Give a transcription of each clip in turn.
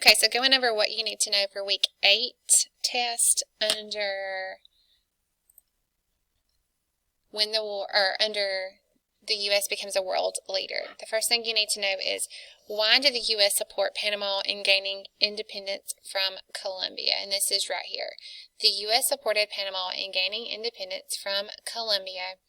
Okay, so going over what you need to know for week 8 test under under the U.S. becomes a world leader. The first thing you need to know is, why did the U.S. support Panama in gaining independence from Colombia? And this is right here. The U.S. supported Panama in gaining independence from Colombia,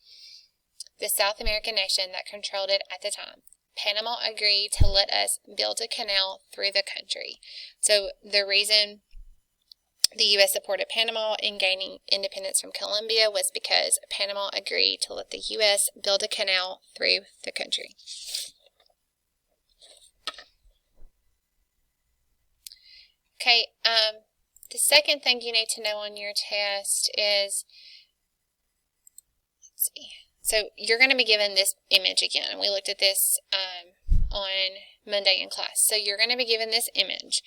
the South American nation that controlled it at the time. Panama agreed to let us build a canal through the country. So the reason the U.S. supported Panama in gaining independence from Colombia was because Panama agreed to let the U.S. build a canal through the country. Okay, the second thing you need to know on your test is, let's see. So you're going to be given this image again. We looked at this on Monday in class. So you're going to be given this image.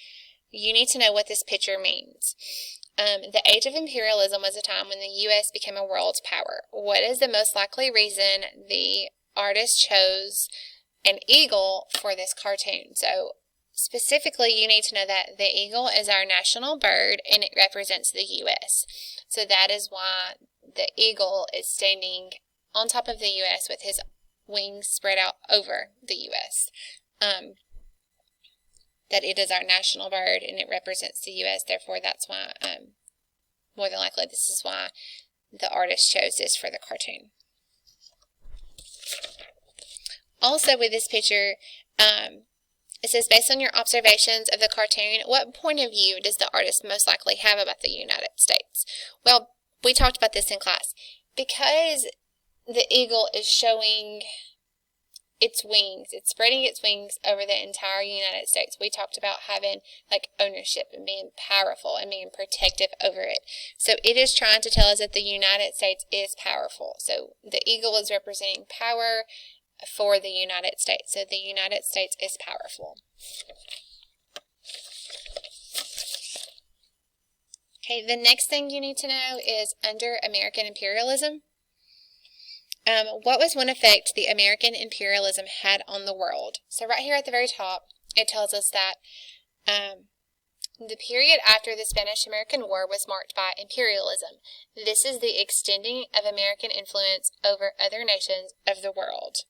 You need to know what this picture means. The age of imperialism was a time when the U.S. became a world power. What is the most likely reason the artist chose an eagle for this cartoon? So specifically, you need to know that the eagle is our national bird and it represents the U.S. So that is why the eagle is standing on top of the U.S. with his wings spread out over the U.S. That it is our national bird and it represents the U.S. Therefore, that's why, more than likely, this is why the artist chose this for the cartoon. Also, with this picture, it says, based on your observations of the cartoon, what point of view does the artist most likely have about the United States? Well, we talked about this in class. Because the eagle is showing its wings, it's spreading its wings over the entire United States. We talked about having like ownership and being powerful and being protective over it. So it is trying to tell us that the United States is powerful. So the eagle is representing power for the United States. So the United States is powerful. Okay, the next thing you need to know is under American imperialism. What was one effect the American imperialism had on the world? So right here at the very top, it tells us that the period after the Spanish-American War was marked by imperialism. This is the extending of American influence over other nations of the world.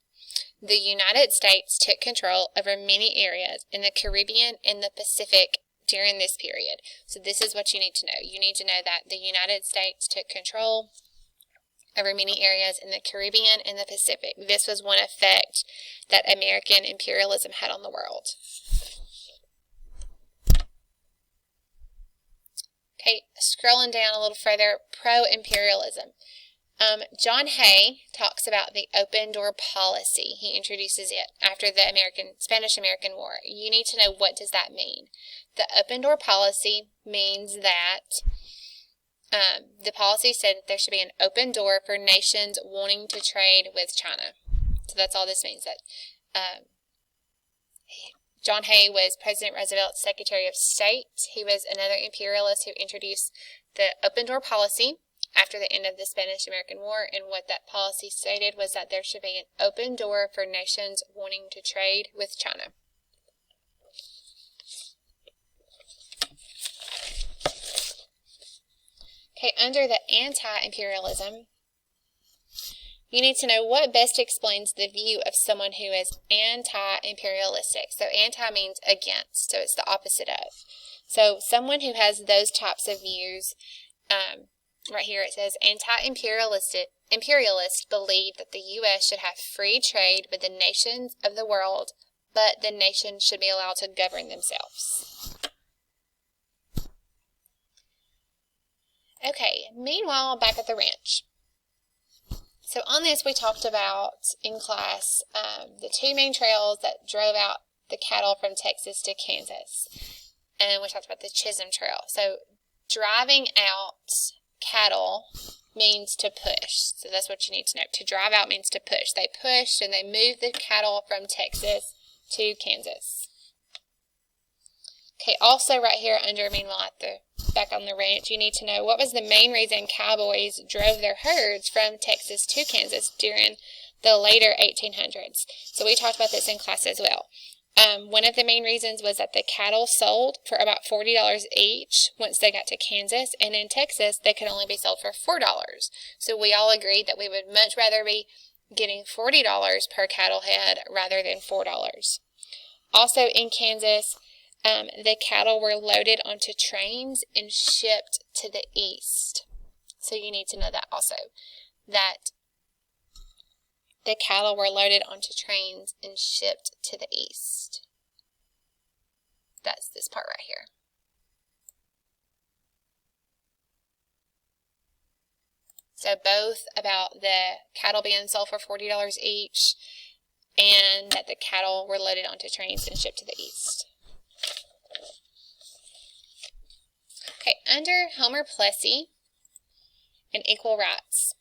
The United States took control over many areas in the Caribbean and the Pacific during this period. So this is what you need to know. You need to know that the United States took control over many areas in the Caribbean and the Pacific. This was one effect that American imperialism had on the world. Okay, scrolling down a little further, pro-imperialism. John Hay talks about the open door policy. He introduces it after the Spanish-American War. You need to know, what does that mean? The open door policy means that the policy said that there should be an open door for nations wanting to trade with China. So that's all this means. That John Hay was President Roosevelt's Secretary of State. He was another imperialist who introduced the open door policy after the end of the Spanish-American War. And what that policy stated was that there should be an open door for nations wanting to trade with China. Okay, under the anti-imperialism, you need to know what best explains the view of someone who is anti-imperialistic. So anti means against, so it's the opposite of. So someone who has those types of views, right here it says, imperialists believe that the U.S. should have free trade with the nations of the world, but the nations should be allowed to govern themselves. Okay, meanwhile, back at the ranch. So on this, we talked about in class the two main trails that drove out the cattle from Texas to Kansas. And we talked about the Chisholm Trail. So driving out cattle means to push. So that's what you need to know. To drive out means to push. They pushed and they moved the cattle from Texas to Kansas. Okay, also right here under meanwhile at the back on the ranch, you need to know, what was the main reason cowboys drove their herds from Texas to Kansas during the later 1800s? So we talked about this in class as well. One of the main reasons was that the cattle sold for about $40 each once they got to Kansas, and in Texas they could only be sold for $4. So we all agreed that we would much rather be getting $40 per cattle head rather than $4. Also in Kansas, the cattle were loaded onto trains and shipped to the east. So you need to know that also, that the cattle were loaded onto trains and shipped to the east. That's this part right here. So both about the cattle being sold for $40 each and that the cattle were loaded onto trains and shipped to the east. Okay, under Homer Plessy and equal rights.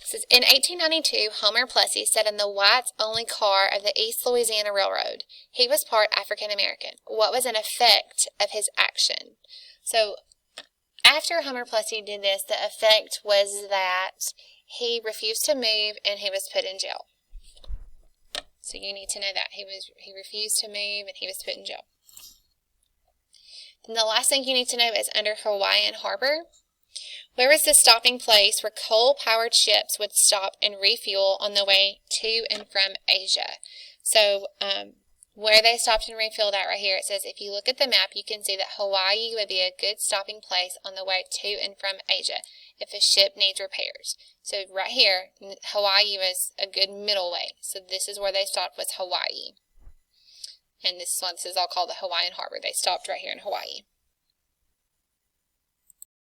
It says, in 1892, Homer Plessy sat in the whites-only car of the East Louisiana Railroad. He was part African American. What was an effect of his action? So after Homer Plessy did this, the effect was that he refused to move and he was put in jail. So you need to know that. He refused to move and he was put in jail. Then the last thing you need to know is under Hawaiian Harbor. Where was the stopping place where coal-powered ships would stop and refuel on the way to and from Asia? So where they stopped and refueled at right here, it says if you look at the map, you can see that Hawaii would be a good stopping place on the way to and from Asia if a ship needs repairs. So right here, Hawaii was a good middle way. So this is where they stopped, was Hawaii. And this is all called the Hawaiian Harbor. They stopped right here in Hawaii.